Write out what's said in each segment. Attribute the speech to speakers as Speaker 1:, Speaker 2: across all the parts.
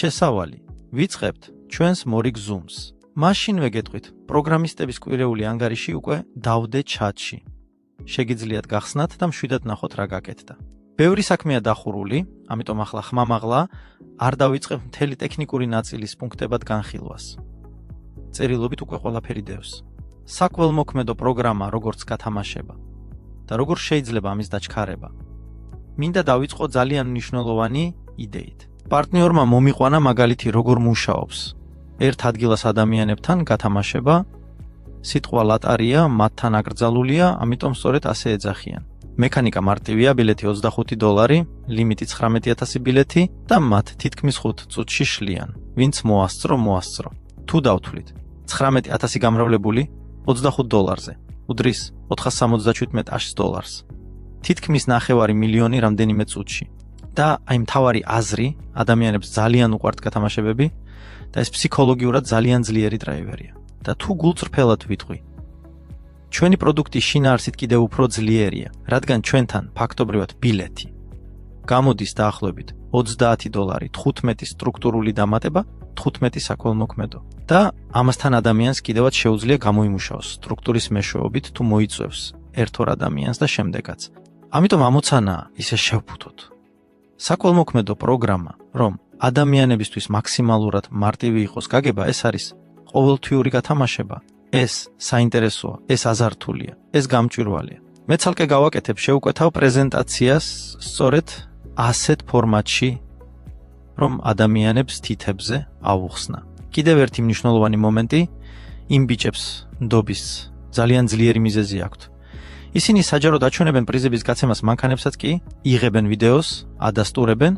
Speaker 1: შესავალი. ვიწყებთ ჩვენს მორიგ Zoom-ს. მაშინვე გეტყვით, პროგრამისტების კვირეული ანგარიში უკვე დავდე ჩატში. შეგიძლიათ გახსნათ და მშვიდად ნახოთ რა გაკეთდა. ბევრი საქმეა დახურული, ამიტომ ახლა ხმამაღლა არ დავიწყებ მთელი ტექნიკური ნაწილის პუნქტებად განხილვას. წერილობით უკვე ყველაფერი დევს. საქველმოქმედო პროგრამა როგორც გათამაშება და როგორ შეიძლება ამის დაჩქარება. მინდა დავიწყო ძალიან მნიშვნელოვანი იდეით. პარტნიორმა მომიყვანა მაგალითი როგორ მუშაობს. ერთ ადგილას ადამიანებთან გათამაშება, სიტყვა ლატარია მათთან აკრძალულია, ამიტომ სწორედ ასე ეძახიან. მექანიკა მარტივია, ბილეთი $25, ლიმიტი 19,000 ბილეთი და მათ თითქმის 5 წუთში შლიან. ვინც მოასწრო. თუ დავთვლით 19,000 გამრავლებული $25-ზე, უდრის $477. თითქმის ნახევარი მილიონი რამდენიმე წუთში. და აი მთავარი აზრი, ადამიანებს ძალიან უყვართ გათამაშებები და ეს ფსიქოლოგიურად ძალიან ძლიერი დრაივერია. და თუ გულწრფელად ვიტყვი, ჩვენი პროდუქტი შინაარსით კიდევ უფრო ძლიერია, რადგან ჩვენთან ფაქტობრივად ბილეთი გამოდის დაახლოებით $20, 15 სტრუქტურული დამატება, 15 საქველმოქმედო. და ამასთან ადამიანს კიდევაც შეუძლია გამოიმუშაოს სტრუქტურის მეშვეობით თუ მოიწევს ერთ-ორ ადამიანს და შემდეგაც. ამიტომ ამოცანაა ისე შევფუთოთ. საქველმოქმედო პროგრამა, რომ ადამიანებისთვის მაქსიმალურად მარტივი იყოს გაგება, ეს არის ყოველთვიური გათამაშება. ეს საინტერესოა, ეს აზართულია, ეს გამჭვირვალეა. მე ცალკე გავაკეთებ, შევკვეთავ პრეზენტაციას სწორედ ასეთ ფორმატში, რომ ადამიანებს თითებზე ავუხსნა. კიდევ ერთი მნიშვნელოვანი მომენტი, იმ ბიჭებს ნდობის ძალიან ძლიერი მიზეზი აქვთ. ისინი საჯაროდ აჩვენებენ პრიზების გაცემას მანქანებსაც კი, იღებენ ვიდეოს, ადასტურებენ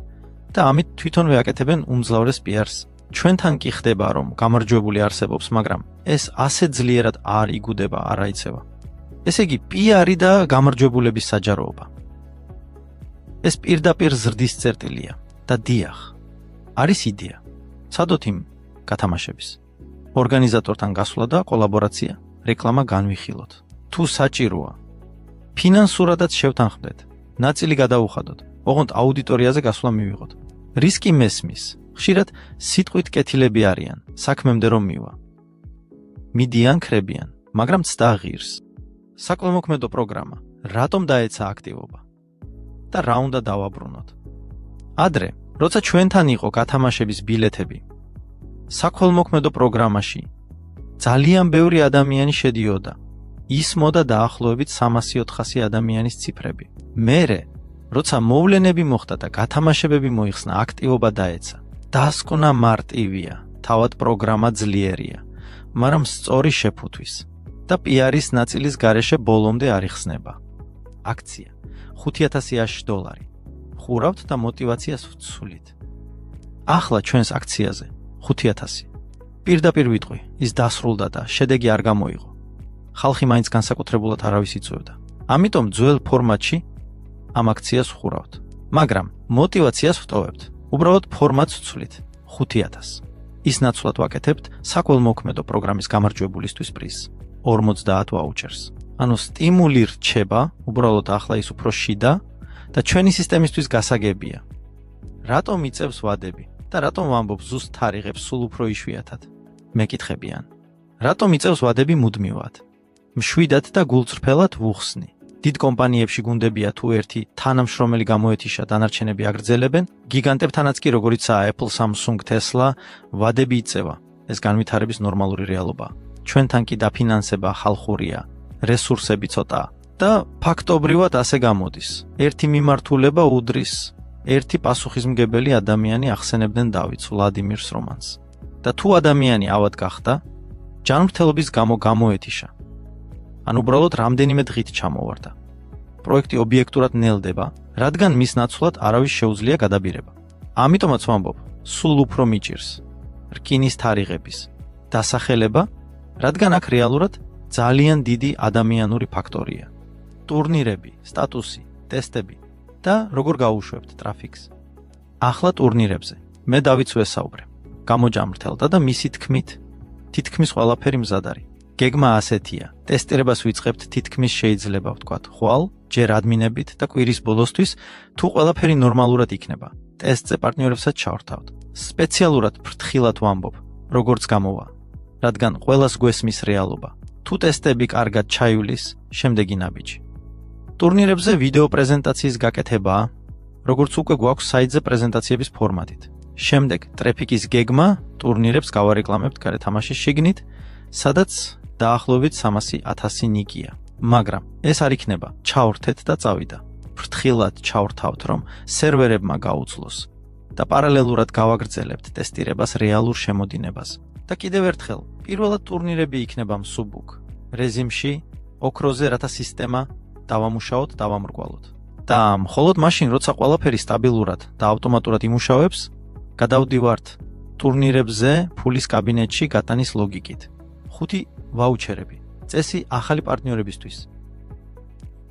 Speaker 1: და ამით თვითონვე აკეთებენ უმძლავრეს პიარს. ჩვენთან კი ხდება, რომ გამარჯვებული არსებობს, მაგრამ ეს ასე ძლიერად არ იგუდება, არ აიცევა. ესე იგი, პიარი და გამარჯვებულების საჯაროობა. ეს პირდაპირ ზრდის წერტილია და დიახ, არის იდეა. ცადოთ იმ გათამაშების. ორგანიზატორთან გასვლა და კოლაბორაცია, რეკლამა განვიხილოთ. თუ საჭიროა, ფინანსურადაც შევთანხმდეთ, ნაწილი გადაუხადოთ, ოღონდ აუდიტორიაზე გასვლა მივიღოთ. რისკი მესმის. ხშირად სიტყვით კეთილები არიან, საქმემდე რომ მივა. მიდიან, ქრებიან, მაგრამ ცდა ღირს. საქველმოქმედო პროგრამა, რატომ დაეცა აქტივობა? და რა უნდა დავაბრუნოთ? ადრე, როცა ჩვენთან იყო გათამაშების ბილეთები, საქველმოქმედო პროგრამაში ძალიან ბევრი ადამიანი შედიოდა. ისმოდა დაახლოებით 300-400 ადამიანის ციფრები. მერე, როცა მოვლენები მოხდა და გათამაშებები მოიხსნა, აქტივობა დაეცა. დასკვნა მარტივია, თავად პროგრამა ძლიერია, მაგრამ სწორი შეფუთვის და პიარის ნაწილის გარეშე ბოლომდე არ იხსნება. აქცია $5,000. ხურავთ და მოტივაციას ვცვლით. ახლა ჩვენს აქციაზე 5,000. პირდაპირ ვიტყვი, ის დასრულდა და შედეგი არ გამოიღო. ხალხი მაინც განსაკუთრებულად არავის იწვევდა. ამიტომ ძველ ფორმატში ამ აქციას ვხურავთ, მაგრამ მოტივაციას ვტოვებთ. უბრალოდ ფორმატს ვცვლით 5,000. ის ნაცვლად ვაკეთებთ საქველმოქმედო პროგრამის გამარჯვებულისთვის პრიზს 50 ვაუჩერს. ანუ სტიმული რჩება, უბრალოდ ახლა ის უფრო შიდა და ჩვენი სისტემისთვის გასაგებია. რატომ იწევს ვადები და რატომ ვამბობ ზუსტ თარიღებს სულ უფრო იშვიათად? მეკითხებიან. რატომ იწევს ვადები მუდმივად? მშვიდად და გულწრფელად ვუხსნი. დიდ კომპანიებში გუნდებია თუ ერთი თანამშრომელი გამოეთიშა, დანარჩენები აგრძელებენ, გიგანტებთანაც კი როგორიცაა Apple, Samsung, Tesla, ვადები იწევა. ეს განვითარების ნორმალური რეალობაა. ჩვენთან კი დაფინანსება ხალხურია, რესურსები ცოტა და ფაქტობრივად ასე გამოდის. ერთი მიმართულება უდრის, ერთი პასუხისმგებელი ადამიანი ახსენებდნენ დავით ვლადიმირს რომანს. და თუ ადამიანი ავად გახდა, ჯანმრთელობის გამო გამოეთიშა. ან უბრალოდ რამდენიმე დღით ჩამოვარდა. პროექტი ობიექტურად ნელდება, რადგან მის ნაცვლად არავის შეუძლია გადაბირება. ამიტომაც ვამბობ, სულ უფრო მიჭირს რკინის თარიღების დასახელება, რადგან აქ რეალურად ძალიან დიდი ადამიანური ფაქტორია. ტურნირები, სტატუსი, ტესტები და როგორ გაუშვებთ ტრაფიკს. ახლა ტურნირებზე მე დავით ვესაუბრე. გამოჯამრთელდა და მისი თქმით თითქმის ყველაფერი მზად არის. გეგმა ასეთია. ტესტირებას ვიწყებთ თითქმის შეიძლება ვთქვათ, ხვალ, ჯერ ადმინებით და კვირის ბოლოსთვის, თუ ყველაფერი ნორმალურად იქნება. ტესტზე პარტნიორებსაც ჩავრთავთ. სპეციალურად ფრთხილად ვამბობ, როგორც გამოვა, რადგან ყველას გვესმის რეალობა. თუ ტესტები კარგად ჩაივლის, შემდეგი ნაბიჯი. ტურნირებზე ვიდეო პრეზენტაციის გაკეთებაა, როგორც უკვე გვაქვს საიტზე პრეზენტაციების ფორმატით. შემდეგ ტრეფიკის გეგმა ტურნირებს გავარეკლამებთ გარეთამაშის შიგნით, სადაც დაახლოებით 300,000 ნიკია. მაგრამ ეს არ იქნება ჩავრთეთ და წავიდა. ფრთხილად ჩავრთავთ, რომ სერვერებმა გაუძლოს და პარალელურად გავაგრძელებთ ტესტირებას რეალურ შემოდინებას. და კიდევ ერთხელ, პირველად ტურნირები იქნება მსუბუქ რეჟიმში, ოქროზე, რათა სისტემა დავამუშაოთ, დავამრგვალოთ. და მხოლოდ მაშინ, როცა ყველაფერი სტაბილურად და ავტომატურად იმუშავებს, გადავდივართ ტურნირებზე ფულის კაბინეტში გატანის ლოგიკით. 5 ვაუჩერები. წესი ახალი პარტნიორებისთვის.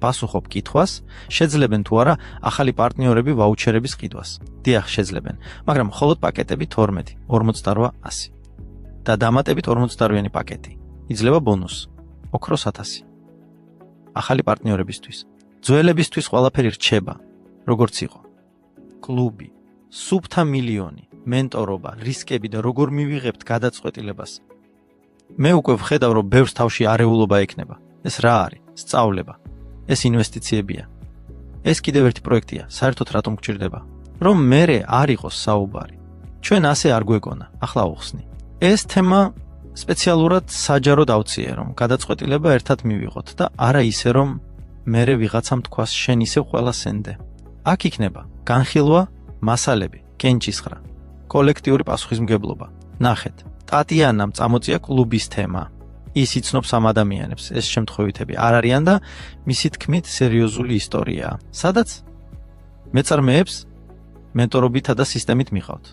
Speaker 1: პასუხობ კითხვას, შეძლებენ თუ არა ახალი პარტნიორები ვაუჩერების ყიდვას. დიახ, შეძლებენ, მაგრამ მხოლოდ პაკეტები 12, 48, 100. და დამატებით 48-იანი პაკეტი. იძლევა ბონუს, ოქროს 1000. ახალი პარტნიორებისთვის. ძველებისთვის ყველაფერი რჩება, როგორც იყო. კლუბი, სუბთა მილიონი, მენტორობა, რისკები და როგორ მივიღებთ გადაწყვეტილებას. მე უკვე ვხედავ, რომ ბევრს თავში არეულობა ექნება. ეს რა არის? სწავლება. ეს ინვესტიციებია. ეს კიდევ ერთი პროექტია, საერთოდ რატომ გჭირდება? რომ მერე არ იყოს საუბარი. ჩვენ ასე არ გვეგონა, ახლა უხსნი. ეს თემა სპეციალურად საჯარო დავციე, რომ გადაწყვეტილება ერთად მივიღოთ და არა ისე, რომ მერე ვიღაცამ თქვას შენ ისევ ყველა სენდე. აქ იქნება განხილვა, მასალები, კენჭისხრა, კოლექტიური პასუხისმგებლობა. ნახეთ, ტატიანამ წამოწია კლუბის თემა. ის იცნობს ამ ადამიანებს, ეს შემთხვევითები არ არიან და მისი თქმით სერიოზული ისტორიაა. სადაც მეწარმეებს მენტორობითა და სისტემით მიყავთ.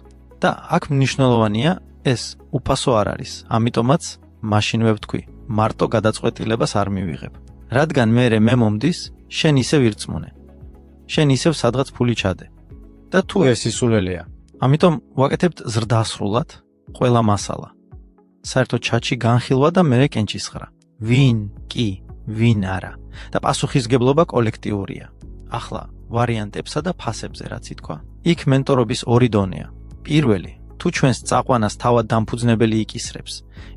Speaker 1: და აქ მნიშვნელოვანია ეს უფასო არ არის, ამიტომაც მაშინვე ვთქვი, მარტო გადაწყვეტილებას არ მივიღებ. რადგან მე მომდის, შენ ისევ ირწმუნე. შენ ისევ სადღაც ფული ჩადე. და თუ ეს ისულელია. ამიტომ ვაკეთებთ ზრდასრულად ყველა მასალა. საერთოდ ჩატში განხილვა და მერე კენჭისხრა. ვინ კი, ვინ არა. და პასუხისგებლობა კოლექტიურია. ახლა ვარიანტებსა და ფასებზე რაც ითქვა. იქ მენტორობის ორი დონეა. პირველი, თუ ჩვენს წაყვანას თავად დამფუძნებელი იკისრებს,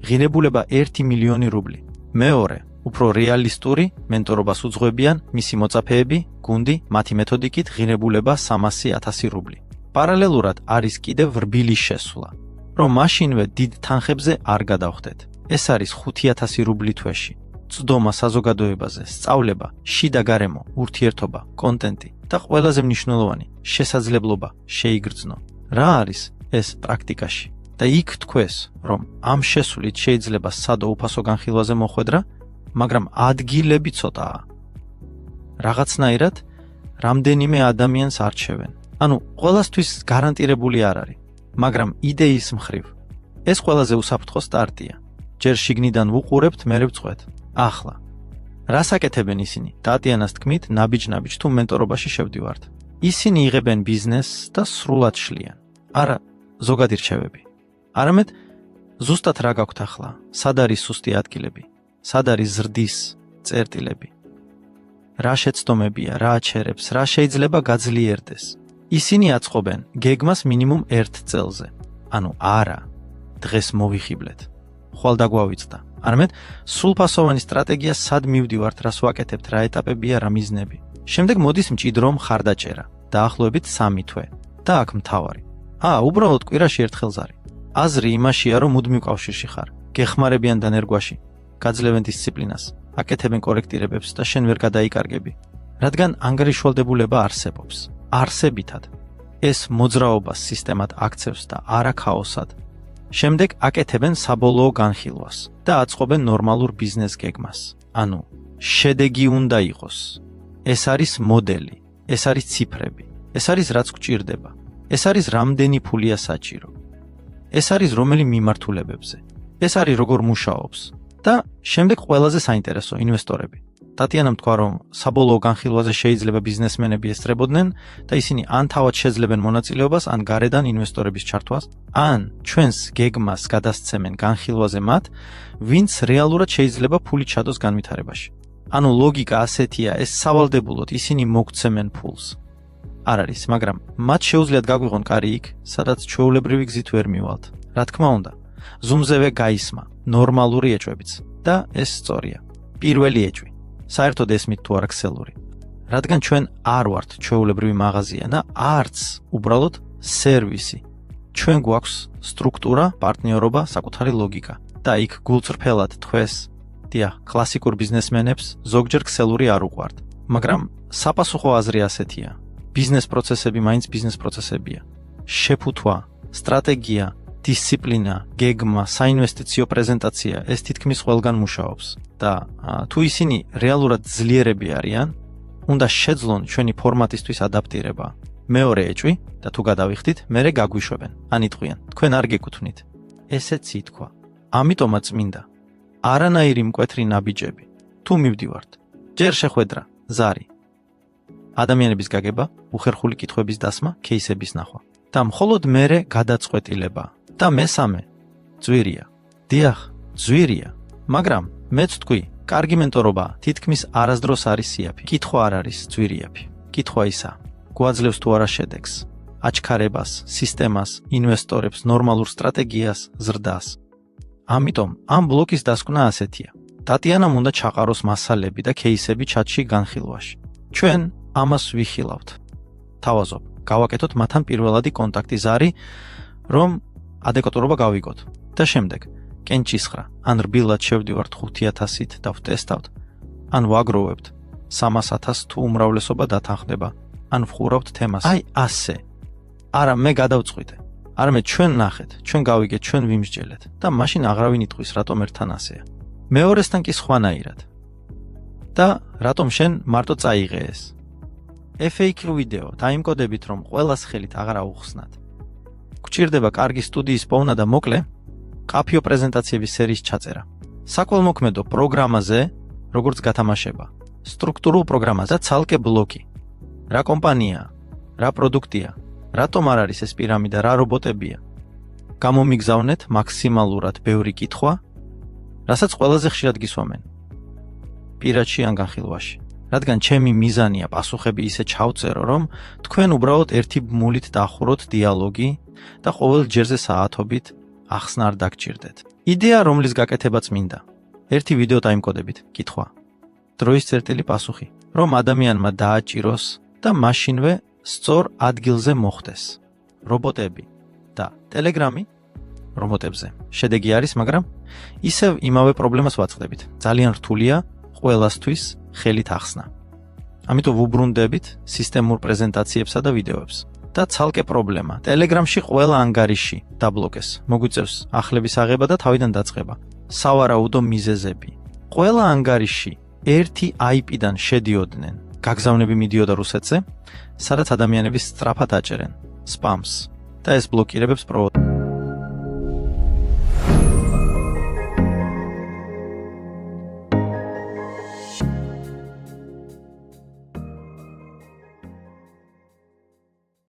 Speaker 1: ღირებულება 1 მილიონი რუბლი. მეორე, უფრო რეალისტური მენტორობას უძღვებიან მისი მოწაფეები, გუნდი, მათი მეთოდიკით ღირებულება 300,000 რუბლი. პარალელურად არის კიდევ რბილი შესვლა, რომ მაშინვე დიდ თანხებზე არ გადავხდეთ. ეს არის 5,000 რუბლი თვეში. წვდომა საზოგადოებაზე, სწავლება, შიდა გარემო, ურთიერთობა, კონტენტი და ყველაზე მნიშვნელოვანი, შესაძლებლობა შეიგრძნო. რა არის ეს პრაქტიკაში? და იქ თქვეს, რომ ამ შესვლით შეიძლება სადო უფასო განხილვაზე მოხვედრა, მაგრამ ადგილები ცოტაა. რაღაცნაირად რამდენიმე ადამიანს არჩევენ. ანუ ყველასთვის გარანტირებული არ არის, მაგრამ იდეის მხრივ ეს ყველაზე უსაფრთხო სტარტია. ჯერ შიგნიდან ვუყურებთ, მერე ვწყვეთ. ახლა რას აკეთებენ ისინი? ტატიანას თქმით, ნაბიჯ-ნაბიჯ თუ მენტორობაში შევდივართ. ისინი იღებენ ბიზნესს და სრულად შლიან. არა ზოგადი რჩევები. არამედ ზუსტად რა გაქვთ ახლა? სად არის სუსტი ადგილები? სად არის ზრდის წერტილები? რა შეცდომებია, რა აჩერებს, რა შეიძლება გაძლიერდეს? ისინი აწყობენ გეგმას მინიმუმ 1 წელზე. ანუ არა, დღეს მოვიხიბლეთ. ხვალ დაგვავიწყდა. არამედ სრულფასოვანი სტრატეგია სად მივდივართ, რას ვაკეთებთ, რა ეტაპებია, რა მიზნები. შემდეგ მოდის მჭიდრო მხარდაჭერა, დაახლოებით 3 თვე. და აქ მთავარი. უბრალოდ კვირაში ერთხელ ზარი. აზრი იმაშია, რომ მუდმივ კავშირში ხარ. გეხმარებიან დანერგვაში, გაძლევენ დისციპლინას, აკეთებენ კორექტირებებს და შენ ვერ გადაიკარგები. რადგან ანგარიშვალდებულება არსებობს. არსებითად. ეს მოძრაობას სისტემად აქცევს და არა ქაოსად. შემდეგ აკეთებენ საბოლოო განხილვას და აწყობენ ნორმალურ ბიზნეს გეგმას. ანუ შედეგი უნდა იყოს. ეს არის მოდელი, ეს არის ციფრები, ეს არის რაც გვჭირდება. ეს არის რამდენი ფულია საჭირო. ეს არის რომელი მიმართულებებზე. ეს არის როგორ მუშაობს. და შემდეგ ყველაზე საინტერესო ინვესტორები. ტატიანამ თქვა, რომ საბოლოო განხილვაზე შეიძლება ბიზნესმენები ესწრებოდნენ და ისინი ან თავად შეძლებენ მონაწილეობას, ან გარედან ინვესტორების ჩართვას, ან ჩვენს გეგმას გადასცემენ განხილვაზე მათ, ვინც რეალურად შეიძლება ფული ჩადოს განვითარებაში. ანუ ლოგიკა ასეთია, ეს სავალდებულოდ ისინი მოგცემენ ფულს. არ არის, მაგრამ მათ შეუძლიათ გაგვიღონ კარი იქ, სადაც ჩვეულებრივი გზით ვერ მივალთ. რა თქმა უნდა, Zoom-ზევე გაისმა ნორმალური ეჭვებიც და ეს სწორია. პირველი ეჭვი. საერთოდ ესმით თუ არა ქსელური. რადგან ჩვენ არ ვართ ჩვეულებრივი მაღაზია და არც უბრალოდ სერვისი. ჩვენ გვაქვს სტრუქტურა, პარტნიორობა, საკუთარი ლოგიკა და იქ გულწრფელად თქვეს, დიახ, კლასიკურ ბიზნესმენებს ზოგჯერ ქსელური არ უყვართ, მაგრამ საპასუხო აზრი ასეთია. ბიზნეს პროცესები მაინც ბიზნეს პროცესებია. შეფუთვა, სტრატეგია, დისციპლინა, გეგმა, საინვესტიციო პრეზენტაცია ეს თითქმის ყველგან მუშაობს და თუ ისინი რეალურად ძლიერები არიან, უნდა შეძლონ ჩვენი ფორმატისთვის ადაპტირება. მეორე ეჭვი და თუ გადავიხდით, მერე გაგვიშვებენ. ანიტყვიან, თქვენ არ გეკუთვნით. ესეც ითქვა. ამიტომაც მინდა არანაირი მკვეთრი ნაბიჯები. თუ მივდივართ, ჯერ შეხვედრა, ზარი. ადამიანების გაგება, უხერხული კითხვების დასმა, кейსების ნახვა. და მხოლოდ მერე გადაწყვეტილება. და მესამე, ძვირია. დიახ, ძვირია, მაგრამ მეც თქვი, კარგი მენტორობა თითქმის არასდროს არის სიაფი. კითხვა არ არის ძვირიაფი. კითხვა ისაა, გვაძლევს თუ არა შედეგს, აჩქარებას, სისტემას, ინვესტორებს, ნორმალურ სტრატეგიას, ზრდას. ამიტომ ამ ბლოკის დასკვნა ასეთია. ტატიანამ უნდა ჩაყაროს მასალები და кейსები ჩატში განხილვაში. ჩვენ ამას ვიხილავთ. თავაზობ, გავაკეთოთ მათთან პირველადი კონტაქტი ზარი, რომ ადეკვატურობა გავიგოთ. და შემდეგ, კენჭისხრა, ან რბილად შევდივართ 5000-ით და ვტესტავთ, ან ვაგროვებთ 300,000 თუ უმრავლესობა დათანხმდება, ან ვხურავთ თემას. აი ასე. არა, მე გადავწყვიტე. არამედ ჩვენ ნახეთ, ჩვენ გავიგეთ, ჩვენ ვიმსჯელეთ და მაშინ აღრავინ იტყვის, რატომ ერთთან ასეა. მეორესთან კი სხვანაირად. და რატომ შენ მარტო წაიღე ეს? FAQ ვიდეო დაიმკოდებით, რომ ყველას ხელით აღარ აუხსნათ. გჭირდება კარგი სტუდიის პოვნა და მოკლე, ყაფიო პრეზენტაციების სერიის ჩაწერა. საკველმოქმედო პროგრამაზე, როგორც გათამაშება, სტრუქტურულ პროგრამაზე ცალკე ბლოკი. რა კომპანია, რა პროდუქტია, რატომ არ არის ეს პირამიდა, რა რობოტებია. გამომიგზავნეთ მაქსიმალურად ბევრი კითხვა, რასაც ყველაზე ხშირად გისვამენ. პირადში ან განხილვაში. რადგან ჩემი მიზანია პასუხები ისე ჩავწერო, რომ თქვენ უბრალოდ ერთი ბმულით დაახუროთ დიალოგი და ყოველ ჯერზე საათობით ახსნა არ დაგჭირდეთ. იდეა, რომლის გაკეთებაც მინდა. ერთი ვიდეო დაიმკოდებით, კითხვა. დროის წერტილი პასუხი, რომ ადამიანმა დააჭიროს და მაშინვე სწორ ადგილზე მოხდეს. რობოტები და ტელეგრამი რობოტებზე. შედეგი არის, მაგრამ ისევ იმავე პრობლემას ვაწყდებით. ძალიან რთულია ყველასთვის ხელით ახსნა. ამიტომ ვუბრუნდებით სისტემურ პრეზენტაციებსა და ვიდეოებს. და ცალკე პრობლემა. ტელეგრამში ყველა ანგარიში დაბლოკეს. მოგვიწევს ახლების აღება და თავიდან დაწყება. სავარაუდო მიზეზები. ყველა ანგარიში ერთი IP-დან შედიოდნენ. გაგზავნები მიდიოდა რუსეთზე, სადაც ადამიანები სწრაფად აჭერენ სპამს და ეს ბლოკირებებს